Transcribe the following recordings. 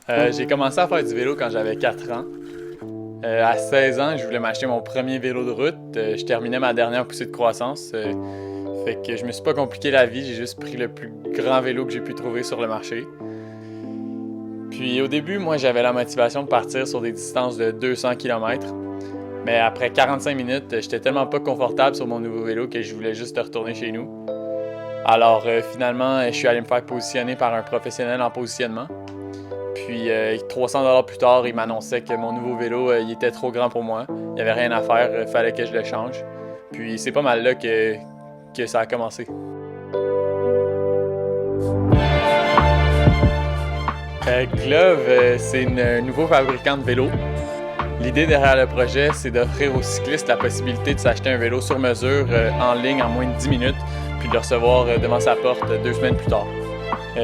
J'ai commencé à faire du vélo quand j'avais 4 ans. À 16 ans, je voulais m'acheter mon premier vélo de route. Je terminais ma dernière poussée de croissance. Fait que je me suis pas compliqué la vie, j'ai juste pris le plus grand vélo que j'ai pu trouver sur le marché. Puis au début, moi, j'avais la motivation de partir sur des distances de 200 km. Mais après 45 minutes, j'étais tellement pas confortable sur mon nouveau vélo que je voulais juste retourner chez nous. Alors finalement, je suis allé me faire positionner par un professionnel en positionnement. Puis 300 $ plus tard, il m'annonçait que mon nouveau vélo, il était trop grand pour moi. Il n'y avait rien à faire, il fallait que je le change. Puis c'est pas mal là que ça a commencé. Glove, c'est un nouveau fabricant de vélos. L'idée derrière le projet, c'est d'offrir aux cyclistes la possibilité de s'acheter un vélo sur mesure en ligne en moins de 10 minutes, puis de le recevoir devant sa porte 2 semaines plus tard.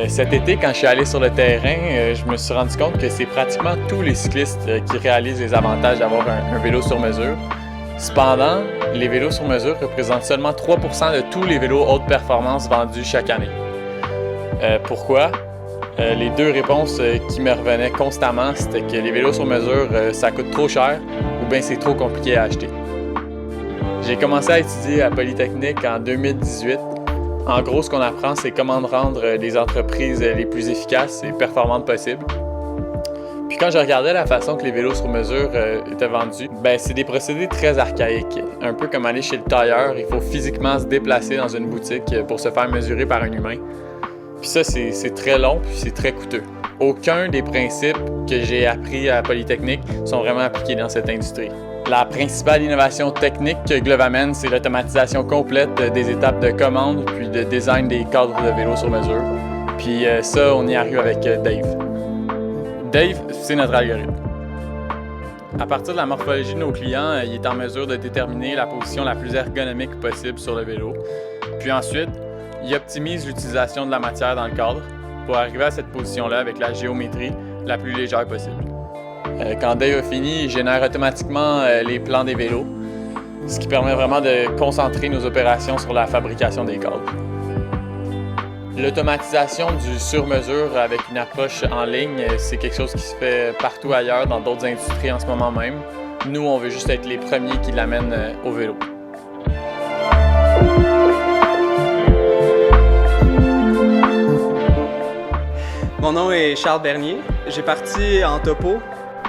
Cet été, quand je suis allé sur le terrain, je me suis rendu compte que c'est pratiquement tous les cyclistes qui réalisent les avantages d'avoir un vélo sur mesure. Cependant, les vélos sur mesure représentent seulement 3 % de tous les vélos haute performance vendus chaque année. Pourquoi? Les deux réponses qui me revenaient constamment, c'était que les vélos sur mesure, ça coûte trop cher ou bien c'est trop compliqué à acheter. J'ai commencé à étudier à Polytechnique en 2018. En gros, ce qu'on apprend, c'est comment rendre les entreprises les plus efficaces et performantes possibles. Puis quand je regardais la façon que les vélos sur mesure étaient vendus, c'est des procédés très archaïques. Un peu comme aller chez le tailleur, il faut physiquement se déplacer dans une boutique pour se faire mesurer par un humain. Puis ça, c'est très long, puis c'est très coûteux. Aucun des principes que j'ai appris à Polytechnique sont vraiment appliqués dans cette industrie. La principale innovation technique que Glove amène, c'est l'automatisation complète des étapes de commande puis de design des cadres de vélos sur mesure. Puis ça, on y arrive avec Dave. Dave, c'est notre algorithme. À partir de la morphologie de nos clients, il est en mesure de déterminer la position la plus ergonomique possible sur le vélo. Puis ensuite, il optimise l'utilisation de la matière dans le cadre pour arriver à cette position-là avec la géométrie la plus légère possible. Quand Dave a fini, il génère automatiquement les plans des vélos, ce qui permet vraiment de concentrer nos opérations sur la fabrication des cadres. L'automatisation du sur-mesure avec une approche en ligne, c'est quelque chose qui se fait partout ailleurs dans d'autres industries en ce moment même. Nous, on veut juste être les premiers qui l'amènent au vélo. Mon nom est Charles Bernier. J'ai parti en Topo.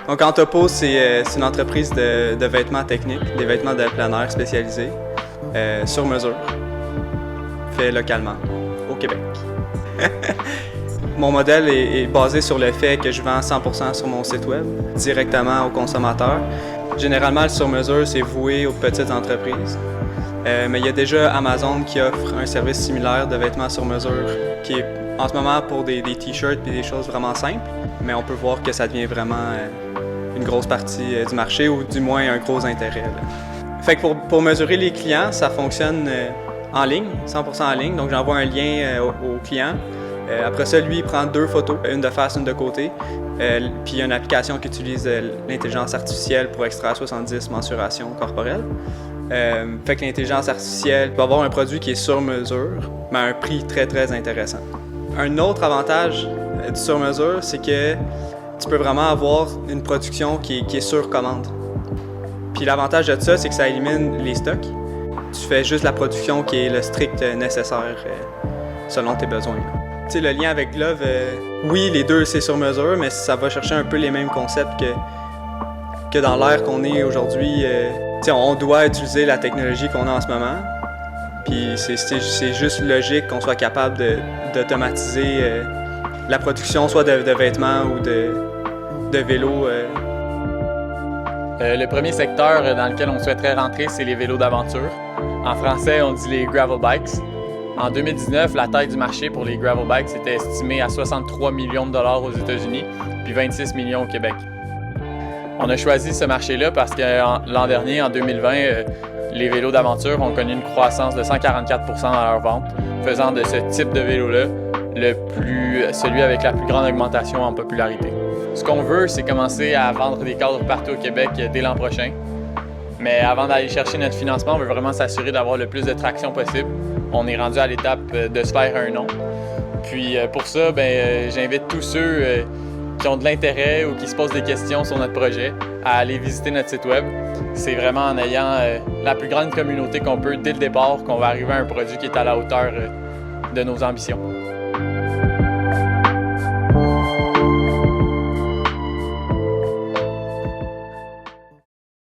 Donc en Topo, c'est une entreprise de vêtements techniques, des vêtements de plein air spécialisés, sur mesure, fait localement, au Québec. Mon modèle est basé sur le fait que je vends 100% sur mon site web, directement aux consommateurs. Généralement, le sur mesure, c'est voué aux petites entreprises. Mais il y a déjà Amazon qui offre un service similaire de vêtements sur mesure, qui est en ce moment pour des t-shirts et des choses vraiment simples, mais on peut voir que ça devient vraiment une grosse partie du marché, ou du moins un gros intérêt. Fait que pour mesurer les clients, ça fonctionne en ligne, 100% en ligne, donc j'envoie un lien au client. Après ça, lui, il prend 2 photos, une de face, une de côté, puis il y a une application qui utilise l'intelligence artificielle pour extraire 70 mensurations corporelles. Fait que l'intelligence artificielle peut avoir un produit qui est sur mesure, mais à un prix très, très intéressant. Un autre avantage du sur-mesure, c'est que tu peux vraiment avoir une production qui est sur commande. Puis l'avantage de ça, c'est que ça élimine les stocks. Tu fais juste la production qui est le strict nécessaire selon tes besoins. Tu sais, le lien avec Glove, oui, les deux, c'est sur mesure, mais ça va chercher un peu les mêmes concepts que dans l'ère qu'on est aujourd'hui. Tu sais, on doit utiliser la technologie qu'on a en ce moment. Puis c'est juste logique qu'on soit capable d'automatiser la production, soit de vêtements ou de vélos. Le premier secteur dans lequel on souhaiterait rentrer, c'est les vélos d'aventure. En français, on dit les gravel bikes. En 2019, la taille du marché pour les gravel bikes était estimée à 63 millions de dollars aux États-Unis, puis 26 millions au Québec. On a choisi ce marché-là parce que l'an dernier, en 2020, les vélos d'aventure ont connu une croissance de 144 % dans leur vente, faisant de ce type de vélo-là celui avec la plus grande augmentation en popularité. Ce qu'on veut, c'est commencer à vendre des cadres partout au Québec dès l'an prochain. Mais avant d'aller chercher notre financement, on veut vraiment s'assurer d'avoir le plus de traction possible. On est rendu à l'étape de se faire un nom. Puis pour ça, j'invite tous ceux qui ont de l'intérêt ou qui se posent des questions sur notre projet à aller visiter notre site web. C'est vraiment en ayant la plus grande communauté qu'on peut dès le départ qu'on va arriver à un produit qui est à la hauteur de nos ambitions.